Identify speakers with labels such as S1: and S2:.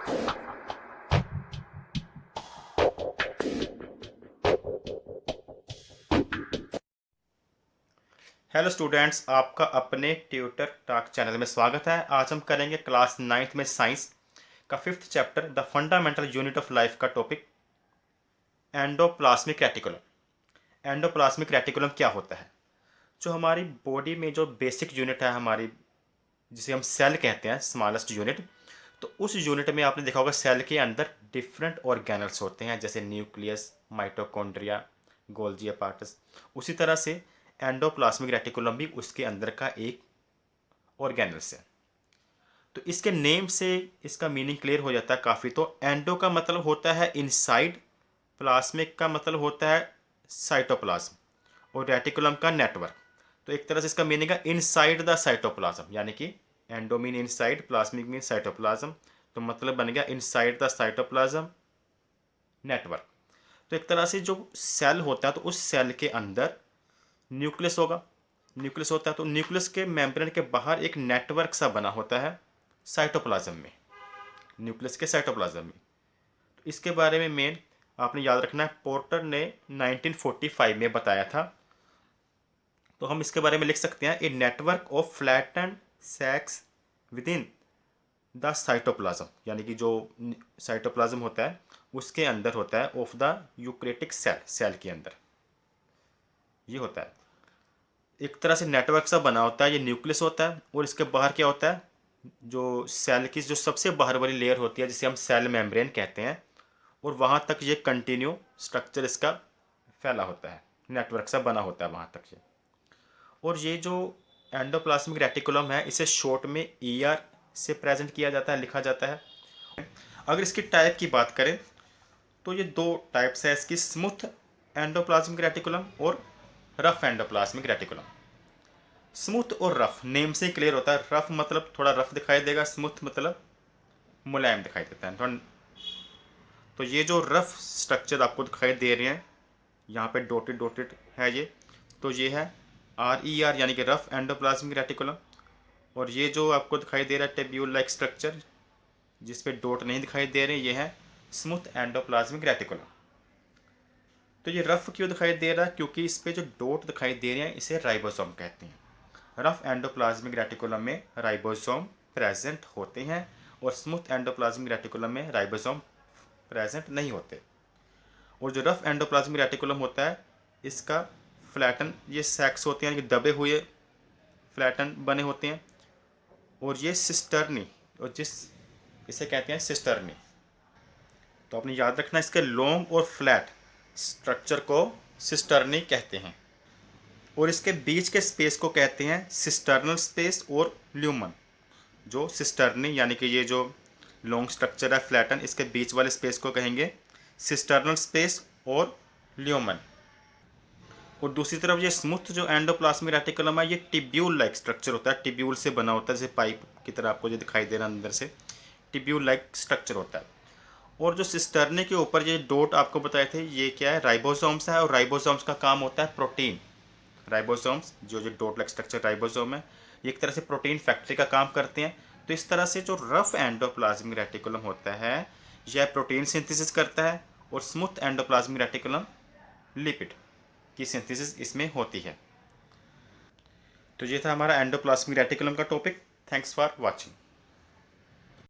S1: Hello students, आपका अपने tutor talk channel में स्वागत है। आज हम करेंगे क्लास 9th में साइंस का 5th chapter the fundamental unit of life का topic endoplasmic reticulum. Endoplasmic reticulum क्या होता है? जो हमारी बॉडी में जो बेसिक यूनिट है हमारी, जिसे हम सेल कहते हैं, स्मॉलेस्ट यूनिट, तो उस यूनिट में आपने देखा होगा सेल के अंदर डिफरेंट ऑर्गेनल्स होते हैं, जैसे न्यूक्लियस, माइटोकॉन्ड्रिया, गोल्जी अपार्टस। उसी तरह से एंडोप्लाज्मिक रेटिकुलम भी उसके अंदर का एक ऑर्गेनल्स है। तो इसके नेम से इसका मीनिंग क्लियर हो जाता है काफ़ी। तो एंडो का मतलब होता है इनसाइड, प्लाज्मिक का मतलब होता है साइटोप्लाज्म, और रेटिकुलम का नेटवर्क। तो एक तरह से इसका मीनिंग है इनसाइड द साइटोप्लाज्म, यानी कि endo mean inside, plasmic mean cytoplasm, तो मतलब बन गया इनसाइड द साइटोप्लाज्म नेटवर्क। तो एक तरह से जो सेल होता है, तो उस सेल के अंदर न्यूक्लियस होगा। न्यूक्लियस होता है तो न्यूक्लियस के मेम्ब्रेन के बाहर एक नेटवर्क सा बना होता है साइटोप्लाज्म में, न्यूक्लियस के साइटोप्लाज्म में। तो इसके बारे में मेन आपने याद रखना है, पोर्टर ने 1945 में बताया था। तो हम इसके बारे में लिख सकते हैं, a network of flattened sacs within the cytoplasm, यानी कि जो साइटोप्लाज्म होता है उसके अंदर होता है of the eukaryotic cell, cell के अंदर ये होता है। एक तरह से नेटवर्क सा बना होता है, ये न्यूक्लियस होता है, और इसके बाहर क्या होता है, जो सेल की जो सबसे बाहर वाली लेयर होती है जिसे हम सेल मेम्ब्रेन कहते हैं, और वहाँ तक ये कंटिन्यू स्ट्रक्चर इसका फैला होता है, नेटवर्क सा बना होता है वहाँ तक ये। और ये जो एंडोप्लाज्मिक रेटिकुलम है, इसे शॉर्ट में ER से प्रेजेंट किया जाता है, लिखा जाता है। अगर इसकी टाइप की बात करें तो ये दो टाइप्स है इसकी, स्मूथ एंडोप्लाज्मिक रेटिकुलम और रफ एंडोप्लाज्मिक रेटिकुलम। स्मूथ और रफ नेम से क्लियर होता है, रफ मतलब थोड़ा रफ दिखाई देगा, स्मूथ मतलब मुलायम दिखाई देता है। तो ये जो रफ स्ट्रक्चर आपको दिखाई दे रहे हैं यहाँ पे डॉटेड डॉटेड है ये, तो ये है RER, यानी कि रफ एंडोप्लाज्मिक रेटिकुलम। और ये जो आपको दिखाई दे रहा है टेब्यूल लाइक स्ट्रक्चर जिस पे डॉट नहीं दिखाई दे रहे, ये है स्मूथ एंडोप्लाज्मिक रेटिकुलम। तो ये रफ क्यों दिखाई दे रहा है? क्योंकि इस पे जो डॉट दिखाई दे रहे हैं इसे राइबोसोम कहते हैं। रफ एंडोप्लाज्मिक रेटिकुलम में राइबोसोम प्रेजेंट होते हैं, और स्मूथ एंडोप्लाज्मिक रेटिकुलम में राइबोसोम प्रेजेंट नहीं होते। और जो रफ एंडोप्लाज्मिक रेटिकुलम होता है इसका फ्लैटन ये सैक्स होते हैं, यानी कि दबे हुए फ्लैटन बने होते हैं। और ये सिस्टर्नी, और जिस इसे कहते हैं सिस्टर्नी। तो आपने याद रखना, इसके लॉन्ग और फ्लैट स्ट्रक्चर को सिस्टर्नी कहते हैं, और इसके बीच के स्पेस को कहते हैं सिस्टर्नल स्पेस और ल्यूमन। जो सिस्टर्नी यानी कि ये जो लॉन्ग स्ट्रक्चर है फ्लैटन, इसके बीच वाले स्पेस को कहेंगे सिस्टर्नल स्पेस और ल्यूमन। और दूसरी तरफ ये स्मूथ जो एंडोप्लाज्मिक रेटिकुलम है, ये टिब्यूल लाइक स्ट्रक्चर होता है, टिब्यूल से बना होता है, जैसे पाइप की तरह आपको जो दिखाई दे रहा है अंदर से टिब्यूल लाइक स्ट्रक्चर होता है। और जो सिस्टर्ने के ऊपर ये डॉट आपको बताए थे, ये क्या है, राइबोसोम्स है, और राइबोसोम्स का काम होता है प्रोटीन। राइबोसोम्स जो जो डॉट लाइक स्ट्रक्चर राइबोसोम है, ये एक तरह से प्रोटीन फैक्ट्री का काम करते हैं। तो इस तरह से जो रफ एंडोप्लाज्मिक रेटिकुलम होता है यह प्रोटीन सिंथेसिस करता है, और स्मूथ एंडोप्लाज्मिक रेटिकुलम लिपिड की सिंथेसिस इसमें होती है। तो ये था हमारा एंडोप्लाज्मिक रेटिकुलम का टॉपिक। Thanks for watching.